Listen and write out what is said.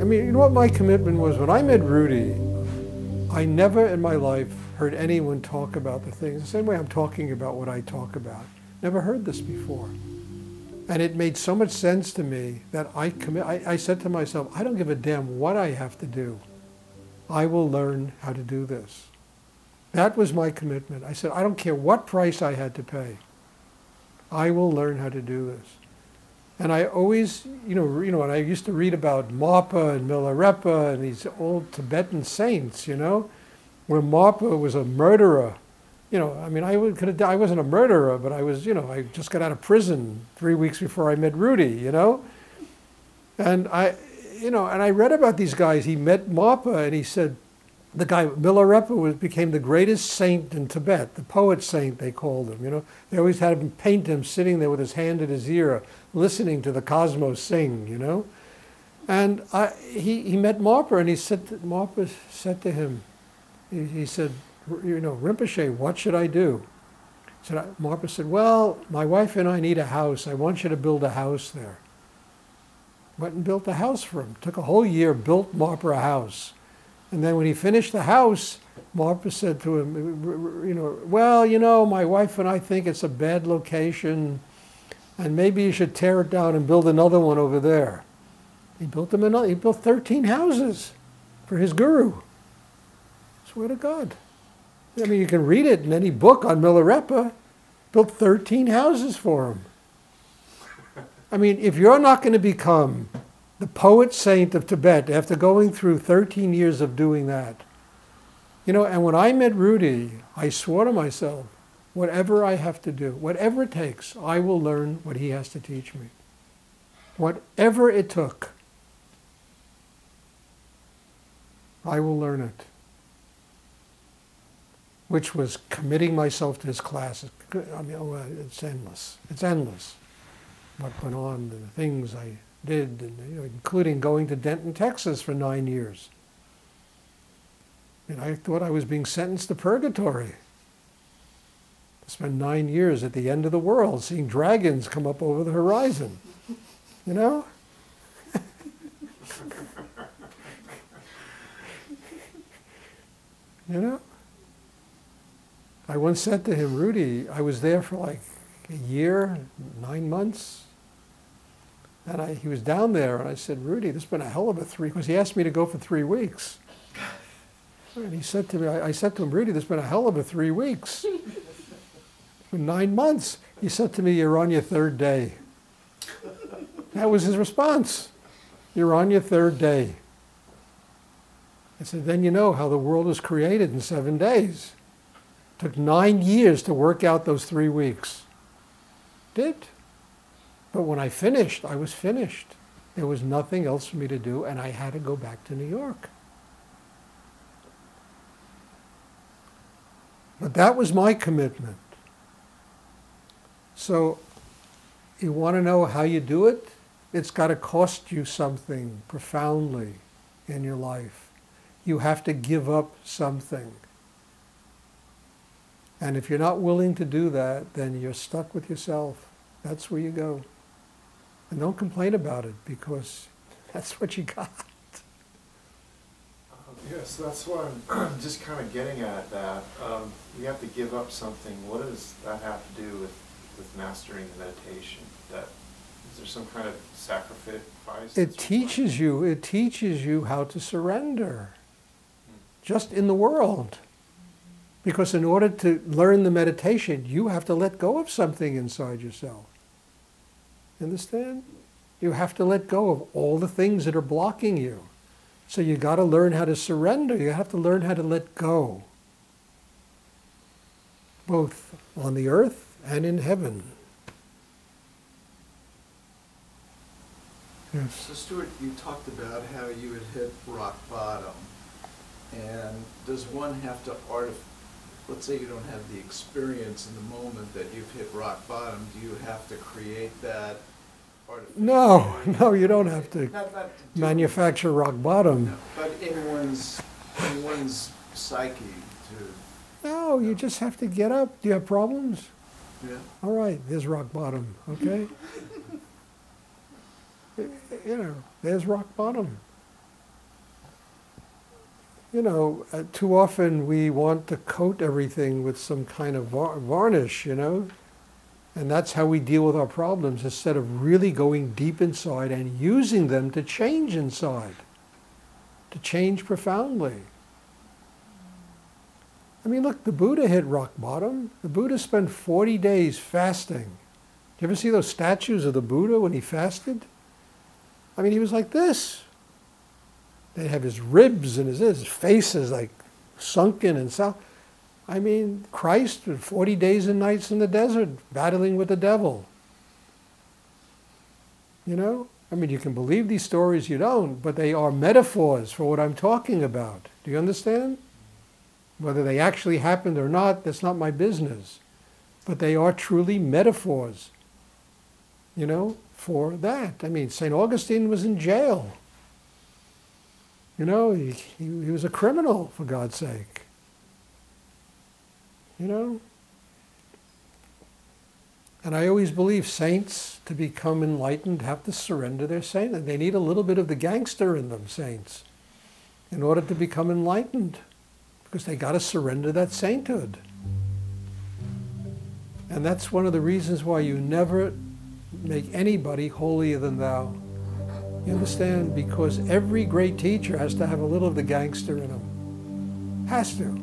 mean, you know what my commitment was? When I met Rudi, I never in my life heard anyone talk about the things the same way I'm talking about what I talk about. Never heard this before. And it made so much sense to me that I said to myself, I don't give a damn what I have to do. I will learn how to do this. That was my commitment. I said, I don't care what price I had to pay. I will learn how to do this. And I always, and I used to read about Marpa and Milarepa and these old Tibetan saints, where Marpa was a murderer. I mean, I wasn't a murderer, but I was, I just got out of prison 3 weeks before I met Rudi, And I read about these guys. He met Marpa and he said, the guy, Milarepa, became the greatest saint in Tibet, the poet saint they called him, They always had him paint him sitting there with his hand at his ear, listening to the cosmos sing, And he met Marpa and Marpa said to him, he said, Rinpoche, what should I do? Marpa said, well, my wife and I need a house. I want you to build a house there. Went and built a house for him. Took a whole year, built Marpa a house. And then when he finished the house, Marpa said to him, well, my wife and I think it's a bad location, and maybe you should tear it down and build another one over there. He built 13 houses for his guru. Swear to God. I mean, you can read it in any book on Milarepa. Built 13 houses for him. I mean, if you're not going to become the poet saint of Tibet after going through 13 years of doing that, and when I met Rudi, I swore to myself, whatever I have to do, whatever it takes, I will learn what he has to teach me. Whatever it took, I will learn it. Which was committing myself to his classes. I mean, it's endless. It's endless. What went on, the things I did, and, including going to Denton, Texas for 9 years. And I thought I was being sentenced to purgatory. I spent 9 years at the end of the world seeing dragons come up over the horizon. I once said to him, Rudi, I was there for like a year, 9 months. And he was down there, and I said, Rudi, this has been a hell of a because he asked me to go for 3 weeks. And he said to me, I said to him, Rudi, this has been a hell of a 3 weeks. For 9 months. He said to me, you're on your 3rd day. That was his response. You're on your 3rd day. I said, then you know how the world was created in 7 days. Took 9 years to work out those 3 weeks. Did. But when I finished, I was finished. There was nothing else for me to do, and I had to go back to New York. But that was my commitment. So, you want to know how you do it? It's got to cost you something profoundly in your life. You have to give up something. And if you're not willing to do that, then you're stuck with yourself. That's where you go. And don't complain about it, because that's what you got. Yes, that's what I'm just kind of getting at that. You have to give up something. What does that have to do with mastering the meditation? Is there some kind of sacrifice? It teaches you how to surrender, just in the world. Because in order to learn the meditation, you have to let go of something inside yourself. Understand? You have to let go of all the things that are blocking you. So you got to learn how to surrender. You have to learn how to let go. Both on the earth and in heaven. Yes. So Stuart, you talked about how you had hit rock bottom. And does one have to let's say you don't have the experience in the moment that you've hit rock bottom, do you have to create that artificial? No, you don't have to manufacture rock bottom. No, but in one's psyche to... No, you just have to get up. Do you have problems? Yeah. All right, there's rock bottom, okay? There's rock bottom. you know, too often we want to coat everything with some kind of varnish, you know, and that's how we deal with our problems instead of really going deep inside and using them to change inside, to change profoundly. I mean, look, the Buddha hit rock bottom. The Buddha spent 40 days fasting. Do you ever see those statues of the Buddha when he fasted? I mean, he was like this. They have his ribs and his face is like sunken and south. I mean, Christ with 40 days and nights in the desert, battling with the devil. You know? I mean, you can believe these stories, you don't, but they are metaphors for what I'm talking about. Do you understand? Whether they actually happened or not, that's not my business. But they are truly metaphors, you know, for that. I mean, St. Augustine was in jail. You know, he was a criminal, for God's sake. You know? And I always believe saints, to become enlightened, have to surrender their sainthood. They need a little bit of the gangster in them, saints, in order to become enlightened. Because they got to surrender that sainthood. And that's one of the reasons why you never make anybody holier than thou. You understand? Because every great teacher has to have a little of the gangster in him. Has to.